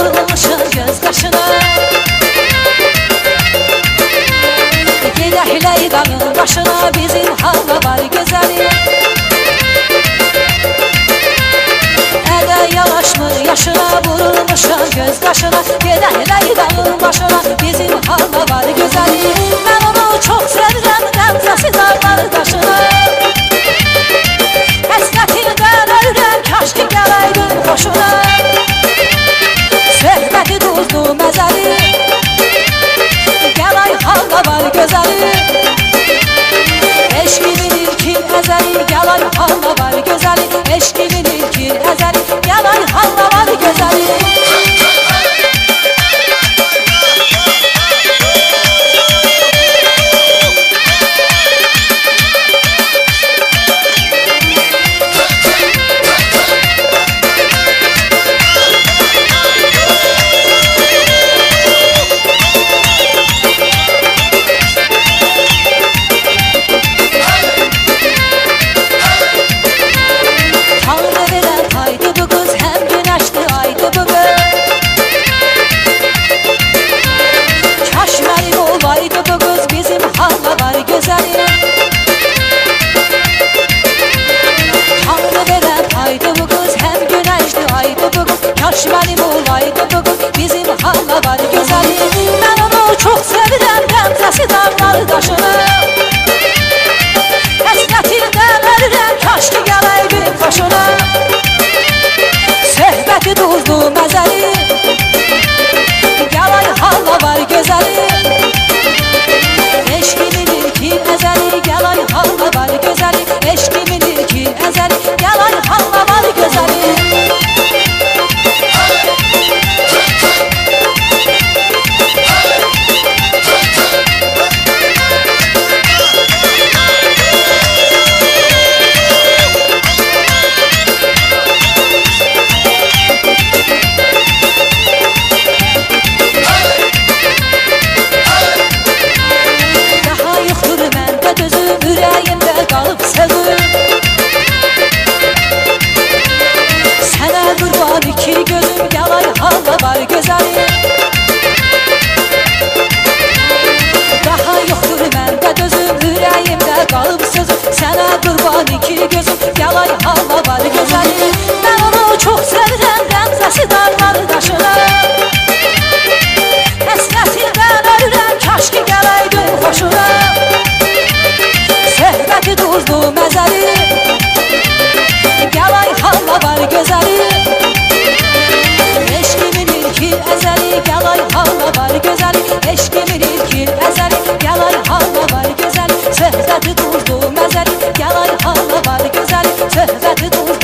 vurulmuşum göz kaşına. Gedəklə dağın başına, bizim hava var gözəli. Ədə yanaşmır yaşına, vurulmuşum göz qaşına. Gedəklə dağın başına, bizim hava var gözəli. Mən onu çox sevirəm, qəmzəsi dağlar daşına. Həsrətindən ölürəm, kaş ki gələydim xoşuna. Söhbəti duzlu məzəli, gəlay hava var gözəli. Eşqimin ilkin əzəli, gəlay hava var gözəli. Eşqimin ilkin əzəli, gəlay hava var gözəli. Kaş mənim olaydı bu qız, bizim hava var gözəli. Mən onu çox sevirəm, qəmzəsi dağlar daşına. Həsrətindən ölürəm, kaş ki gələydim xoşuna. Söhbəti duzlu məzəli, gəlay hava var gözəli. Eşqimin ilkin əzəli, gəlay hava var gözəli. Eşqimin ilkin əzəli, gəlay hava var gözəli. Ürəyimdə qalıb sözüm, sənə qurban iki gözüm, gəlay hava var gözəli. Daha yoxdur məndə dözüm, ürəyimdə qalıb sözüm, sənə qurban iki gözüm, gəlay hava var gözəli. Mən onu çox sevirəm, qəmzəsi dağlar daşına. Həsrətindən ölürəm, kaş ki gələydim xoşuna. Söhbəti duzlu məzəli, gəlay hava var gözəli. Eşqimin ilkin əzəli, gəlay hava var gözəli. Eşqimin ilkin əzəli, gəlay hava var gözəli. Söhbəti duzlu məzəli, gəlay hava var gözəli. Söhbəti duzlu